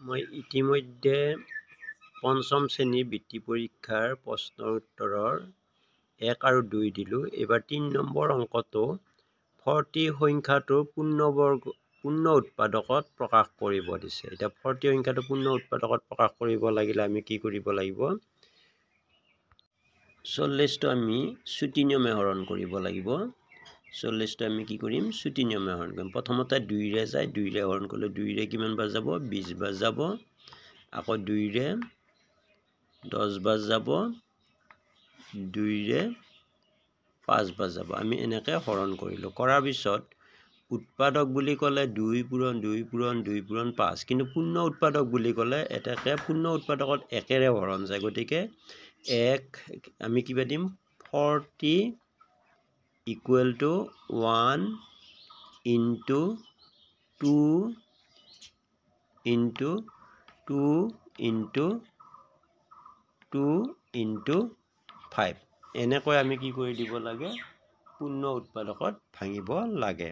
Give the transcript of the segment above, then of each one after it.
মই ইতিমধ্যে পঞ্চম শ্ৰেণীৰ বৃত্তি পৰীক্ষাৰ প্ৰশ্নৰ উত্তৰৰ 1 আৰু 2 দিলোঁ। এবাৰ 3 নম্বৰ অংকটো 40 সংখ্যাটোৰ পূৰ্ণ উৎপাদকত প্ৰকাশ কৰিব দিছে। এতিয়া 40 সংখ্যাটো পূৰ্ণ উৎপাদকত প্ৰকাশ কৰিব লাগিলে আমি কি কৰিব লাগিব? 40টো আমি চুটি নিয়মে হৰণ কৰিব লাগিব। 40টো আমি কি কৰিম? চুটি নিয়মে হৰণ কৰিম। প্ৰথমতে 2ৰে যায়, 2ৰে হৰণ কৰিলে 2ৰে কিমান বাৰ যাব? 20 বাৰ যাব। আকৌ 2ৰে 10 বাৰ যাব, 2ৰে 5 বাৰ যাব। আমি এনেকৈ হৰণ কৰিলোঁ। কৰাৰ পিছত উৎপাদক বুলি ক'লে 2 পূৰণ 2 পূৰণ 2 পূৰণ 5, কিন্তু পূৰ্ণ উৎপাদক বুলি ক'লে এটাকে পূৰ্ণ উৎপাদকত 1ৰে হৰণ যায়। গতিকে 1 আমি কিবা দিম? 40 equal to 1 into 2 into 2 into 2 into 5 এনেকৈ আমি কি কৰি দিব লাগে? পূৰ্ণ উৎপাদকত ভাঙিব লাগে।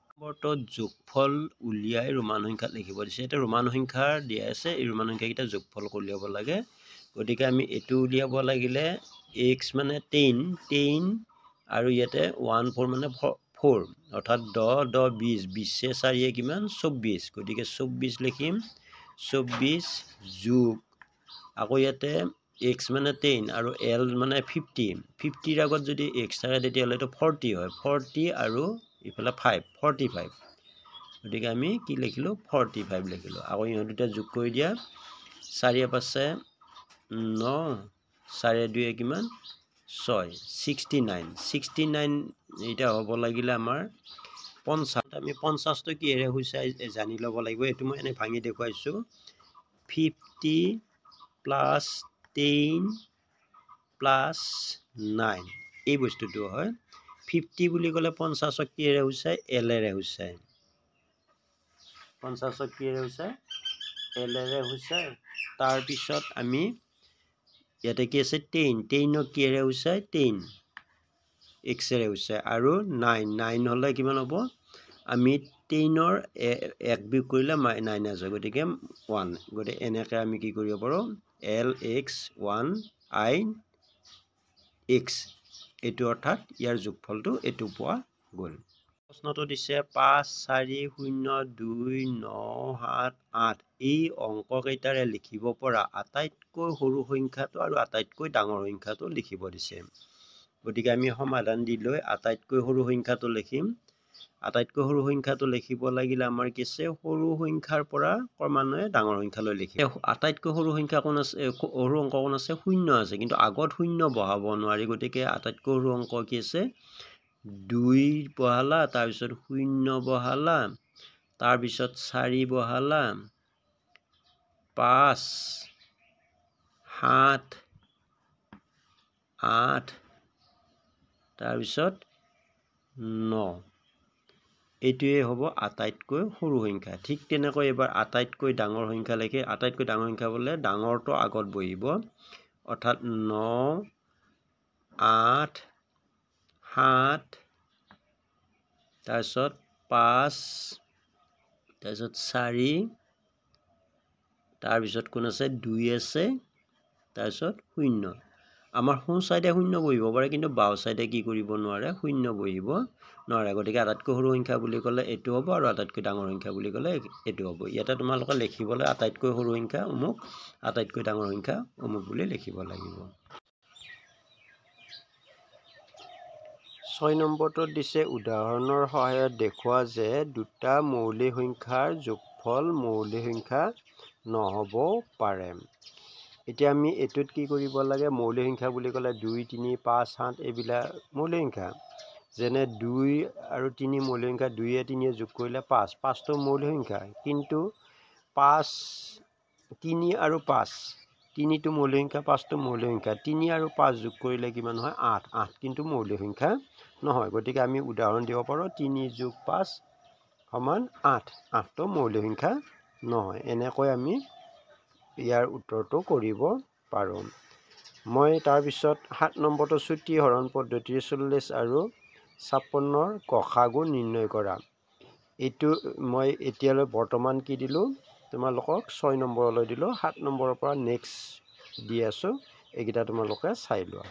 নম্বৰটোত যোগফল উলিয়াই ৰোমান সংখ্যাত লিখিব দিছে। এতিয়া ৰোমান সংখ্যা দিয়া আছে, এই ৰোমান সংখ্যাকেইটা যোগফল উলিয়াব লাগে। গতিকে আমি এইটো উলিয়াব লাগিলে x মানে 10 আৰু ইয়াতে 1 4 মানে 4, অৰ্থাৎ 10 10 20, 20 4 কিমান? 24। গতিকে 24 লিখিম। 24 যোগ আকৌ ইয়াতে x মানে 10 আৰু l মানে 50, 50ৰ আগত যদি x থাকে তেতিয়াহ'লে এইটো 40 হয়। 40 আৰু ইফালে 5, 45। গতিকে আমি কি লিখিলোঁ? 45 লিখিলোঁ। আকৌ ইহঁত দুটা যোগ কৰি দিয়া। 4 5 9, 4 2 কিমান? 6, 69। 69 এটা হ'ব লাগিলে আমাৰ 50। আমি 50টো কিহেৰে সূচাই জানি ল'ব লাগিব। এইটো মই এনেই ভাঙি দেখুৱাইছোঁ। 50 প্লাছ 10 প্লাছ 9 এই বস্তুটো হয়। 50 বুলি ক'লে 50ক কিহেৰে সূচায়? এলেৰে সূচায়। 50ক কিহেৰে সূচায়? এলেৰে সূচায়। তাৰপিছত আমি ইয়াতে কি আছে? 10, 10ক কিহেৰে সূচায়? 10 এক্সেৰে সূচায়। আৰু 9 হ'লে কিমান হ'ব? আমি 10ৰ 1 বিয়োগ কৰিলে মাইনাছ হয়, গতিকে 1। গতিকে এনেকৈ আমি কি কৰিব পাৰোঁ? LX1 I X এইটো অৰ্থাৎ ইয়াৰ যোগফলটো এইটো পোৱা গ'ল। প্ৰশ্নটো দিছে 5 4 0 2 9 7 8 এই অংককেইটাৰে লিখিব পৰা আটাইতকৈ সৰু সংখ্যাটো আৰু আটাইতকৈ ডাঙৰ সংখ্যাটো লিখিব দিছে। গতিকে আমি সমাধান দি লৈ আটাইতকৈ সৰু সংখ্যাটো লিখিম। আটাইতকৈ সৰু সংখ্যাটো লিখিব লাগিলে আমাৰ কি আছে? সৰু সংখ্যাৰ পৰা ক্ৰমান্বয়ে ডাঙৰ সংখ্যালৈ লিখিম। আটাইতকৈ সৰু সংখ্যা কোন আছে? সৰু অংক কোন আছে? 0 আছে, কিন্তু আগত 0 বহাব নোৱাৰি। গতিকে আটাইতকৈ সৰু অংক কি আছে? 2 বহালা, তাৰপিছত 0 বহালা, তাৰপিছত 4 বহালা, 5 7 8 তাৰপিছত 9 এইটোৱে হ'ব আটাইতকৈ সৰু সংখ্যা। ঠিক তেনেকৈ এবাৰ আটাইতকৈ ডাঙৰ সংখ্যা লিখে। আটাইতকৈ ডাঙৰ সংখ্যা বোলে ডাঙৰটো আগত বহিব, অৰ্থাৎ 9 8 7 তাৰপিছত 5 তাৰপিছত 4 তাৰপিছত কোন আছে? 2 আছে, তাৰপিছত 0। আমাৰ সোঁ চাইডে 0 বহিব পাৰে, কিন্তু বাওঁ চাইডে কি কৰিব নোৱাৰে? 0 বহিব নোৱাৰে। গতিকে আটাইতকৈ সৰু সংখ্যা বুলি ক'লে এইটো হ'ব, আৰু আটাইতকৈ ডাঙৰ সংখ্যা বুলি ক'লে এইটো হ'ব। ইয়াতে তোমালোকে লিখিবলৈ আটাইতকৈ সৰু সংখ্যা অমুক, আটাইতকৈ ডাঙৰ সংখ্যা অমুক বুলি লিখিব লাগিব। 6 নম্বৰটোত দিছে উদাহৰণৰ সহায়ত দেখুওৱা যে দুটা মৌলিক সংখ্যাৰ যোগফল মৌলিক সংখ্যা নহ'বও পাৰে। এতিয়া আমি এইটোত কি কৰিব লাগে? মৌলিক সংখ্যা বুলি ক'লে 2 3 5 7 এইবিলাক মৌলিক সংখ্যা। যেনে 2 আৰু 3 মৌলিক সংখ্যা, 2 3 যোগ কৰিলে 5, 5টো মৌলিক সংখ্যা। কিন্তু 5 3 আৰু 5, 3টো মৌলিক সংখ্যা, 5টো মৌলিক সংখ্যা। 3 আৰু 5 যোগ কৰিলে কিমান হয়? 8, 8 কিন্তু মৌলিক সংখ্যা নহয়। গতিকে আমি উদাহৰণ দিব পাৰোঁ 3 যোগ 5 সমান 8, 8টো মৌলিক সংখ্যা নহয়। এনেকৈ আমি ইয়াৰ উত্তৰটো কৰিব পাৰোঁ। মই তাৰপিছত 7 নম্বৰটো চুটি হৰণ পদ্ধতিৰ 40 আৰু 56ৰ গ সা গু নিৰ্ণয় কৰা। এইটো মই এতিয়ালৈ বৰ্তমান কি দিলোঁ? তোমালোকক 6 নম্বৰলৈ দিলোঁ 7 নম্বৰৰ পৰা নেক্সট দি আছোঁ এইকেইটা তোমালোকে চাই লোৱা